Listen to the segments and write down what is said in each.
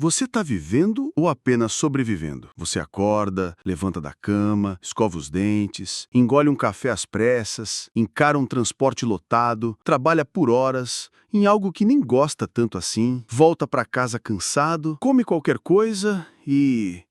Você está vivendo ou apenas sobrevivendo? Você acorda, levanta da cama, escova os dentes, engole um café às pressas, encara um transporte lotado, trabalha por horas, em algo que nem gosta tanto assim, volta para casa cansado, come qualquer coisa e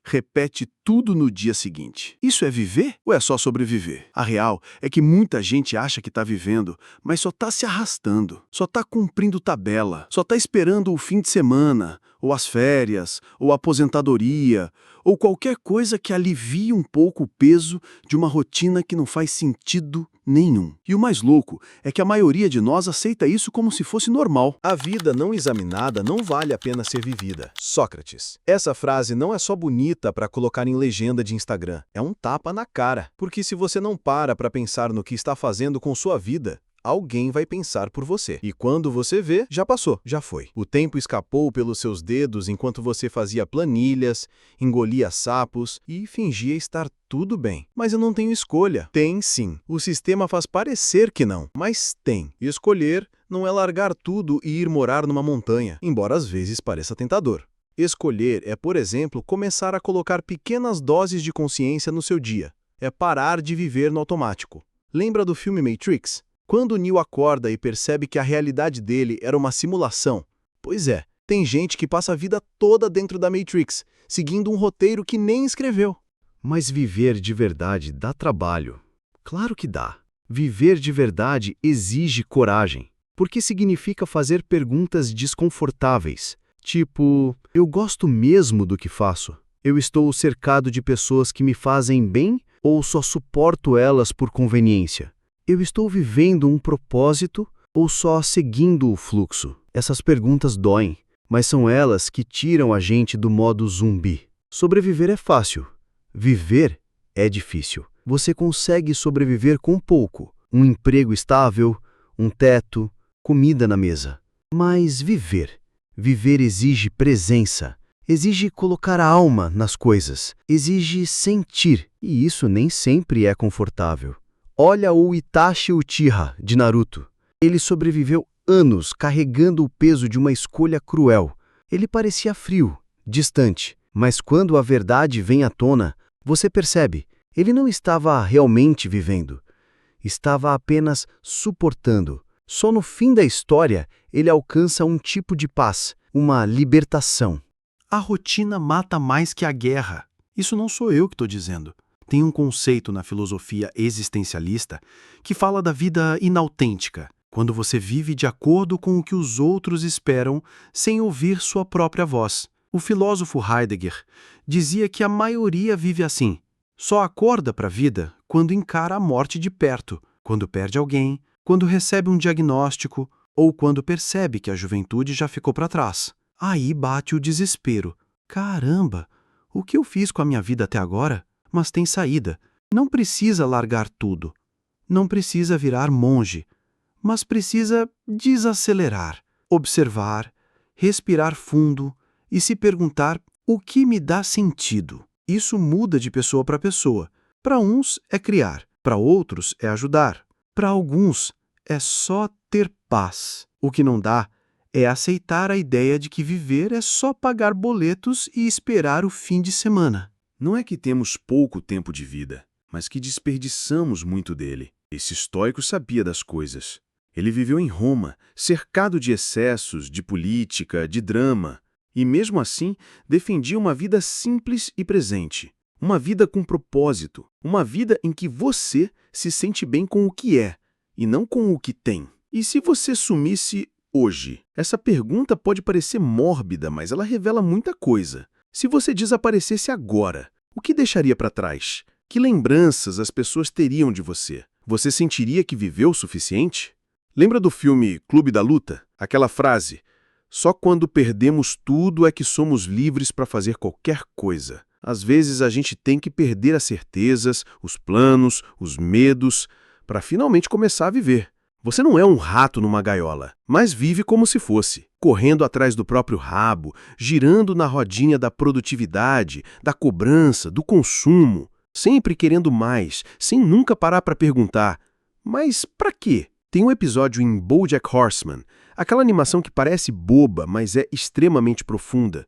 repete tudo no dia seguinte. Isso é viver ou é só sobreviver? A real é que muita gente acha que está vivendo, mas só está se arrastando, só está cumprindo tabela, só está esperando o fim de semana, ou as férias, ou a aposentadoria, ou qualquer coisa que alivie um pouco o peso de uma rotina que não faz sentido nenhum. E o mais louco é que a maioria de nós aceita isso como se fosse normal. A vida não examinada não vale a pena ser vivida. Sócrates. Essa frase não é só bonita para colocar em legenda de Instagram. É um tapa na cara. Porque se você não para pensar no que está fazendo com sua vida, alguém vai pensar por você. E quando você vê, já passou, já foi. O tempo escapou pelos seus dedos enquanto você fazia planilhas, engolia sapos e fingia estar tudo bem. Mas eu não tenho escolha. Tem sim. O sistema faz parecer que não, mas tem. Escolher não é largar tudo e ir morar numa montanha, embora às vezes pareça tentador. Escolher é, por exemplo, começar a colocar pequenas doses de consciência no seu dia. É parar de viver no automático. Lembra do filme Matrix? Quando Neo acorda e percebe que a realidade dele era uma simulação. Pois é, tem gente que passa a vida toda dentro da Matrix, seguindo um roteiro que nem escreveu. Mas viver de verdade dá trabalho. Claro que dá. Viver de verdade exige coragem, porque significa fazer perguntas desconfortáveis. Tipo, eu gosto mesmo do que faço? Eu estou cercado de pessoas que me fazem bem ou só suporto elas por conveniência? Eu estou vivendo um propósito ou só seguindo o fluxo? Essas perguntas doem, mas são elas que tiram a gente do modo zumbi. Sobreviver é fácil. Viver é difícil. Você consegue sobreviver com pouco. Um emprego estável, um teto, comida na mesa. Mas viver exige presença. Exige colocar a alma nas coisas. Exige sentir. E isso nem sempre é confortável. Olha o Itachi Uchiha, de Naruto. Ele sobreviveu anos carregando o peso de uma escolha cruel. Ele parecia frio, distante, mas quando a verdade vem à tona, você percebe, ele não estava realmente vivendo. Estava apenas suportando. Só no fim da história, ele alcança um tipo de paz, uma libertação. A rotina mata mais que a guerra. Isso não sou eu que estou dizendo. Tem um conceito na filosofia existencialista que fala da vida inautêntica, quando você vive de acordo com o que os outros esperam sem ouvir sua própria voz. O filósofo Heidegger dizia que a maioria vive assim. Só acorda para a vida quando encara a morte de perto, quando perde alguém, quando recebe um diagnóstico ou quando percebe que a juventude já ficou para trás. Aí bate o desespero. Caramba, o que eu fiz com a minha vida até agora? Mas tem saída. Não precisa largar tudo. Não precisa virar monge. Mas precisa desacelerar, observar, respirar fundo e se perguntar o que me dá sentido. Isso muda de pessoa para pessoa. Para uns é criar, para outros é ajudar. Para alguns é só ter paz. O que não dá é aceitar a ideia de que viver é só pagar boletos e esperar o fim de semana. Não é que temos pouco tempo de vida, mas que desperdiçamos muito dele. Esse estoico sabia das coisas. Ele viveu em Roma, cercado de excessos, de política, de drama, e mesmo assim defendia uma vida simples e presente. Uma vida com propósito, uma vida em que você se sente bem com o que é, e não com o que tem. E se você sumisse hoje? Essa pergunta pode parecer mórbida, mas ela revela muita coisa. Se você desaparecesse agora, o que deixaria para trás? Que lembranças as pessoas teriam de você? Você sentiria que viveu o suficiente? Lembra do filme Clube da Luta? Aquela frase, só quando perdemos tudo é que somos livres para fazer qualquer coisa. Às vezes a gente tem que perder as certezas, os planos, os medos, para finalmente começar a viver. Você não é um rato numa gaiola, mas vive como se fosse, correndo atrás do próprio rabo, girando na rodinha da produtividade, da cobrança, do consumo, sempre querendo mais, sem nunca parar para perguntar, mas para quê? Tem um episódio em BoJack Horseman, aquela animação que parece boba, mas é extremamente profunda,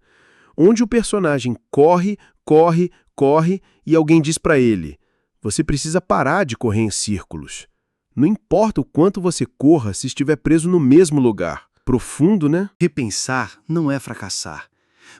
onde o personagem corre, corre, corre e alguém diz pra ele: você precisa parar de correr em círculos. Não importa o quanto você corra se estiver preso no mesmo lugar. Profundo, né? Repensar não é fracassar.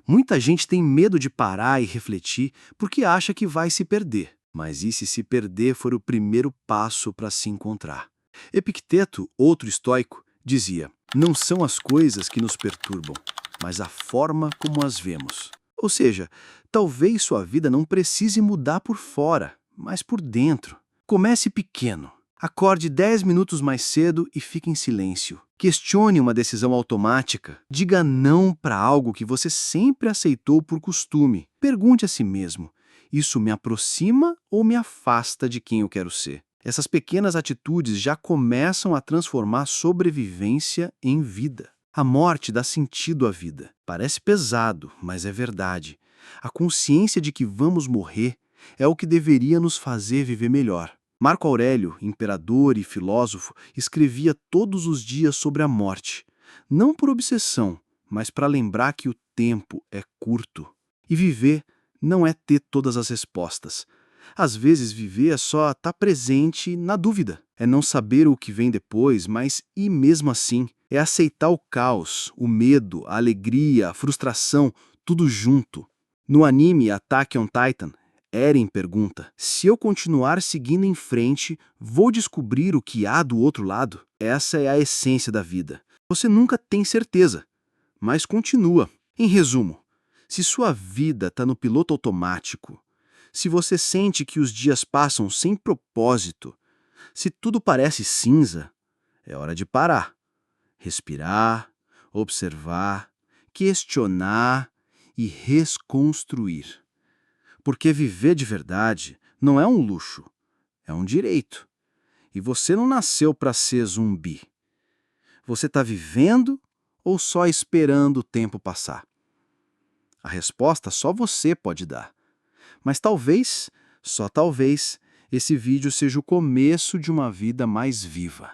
Muita gente tem medo de parar e refletir porque acha que vai se perder. Mas e se perder for o primeiro passo para se encontrar? Epicteto, outro estoico, dizia: não são as coisas que nos perturbam, mas a forma como as vemos. Ou seja, talvez sua vida não precise mudar por fora, mas por dentro. Comece pequeno. Acorde 10 minutos mais cedo e fique em silêncio. Questione uma decisão automática. Diga não para algo que você sempre aceitou por costume. Pergunte a si mesmo: isso me aproxima ou me afasta de quem eu quero ser? Essas pequenas atitudes já começam a transformar sobrevivência em vida. A morte dá sentido à vida. Parece pesado, mas é verdade. A consciência de que vamos morrer é o que deveria nos fazer viver melhor. Marco Aurélio, imperador e filósofo, escrevia todos os dias sobre a morte, não por obsessão, mas para lembrar que o tempo é curto. E viver não é ter todas as respostas. Às vezes viver é só estar presente na dúvida. É não saber o que vem depois, mas ir mesmo assim. É aceitar o caos, o medo, a alegria, a frustração, tudo junto. No anime Attack on Titan, Eren pergunta: se eu continuar seguindo em frente, vou descobrir o que há do outro lado? Essa é a essência da vida. Você nunca tem certeza, mas continua. Em resumo, se sua vida está no piloto automático, se você sente que os dias passam sem propósito, se tudo parece cinza, é hora de parar. Respirar, observar, questionar e reconstruir. Porque viver de verdade não é um luxo, é um direito. E você não nasceu para ser zumbi. Você está vivendo ou só esperando o tempo passar? A resposta só você pode dar. Mas talvez, só talvez, esse vídeo seja o começo de uma vida mais viva.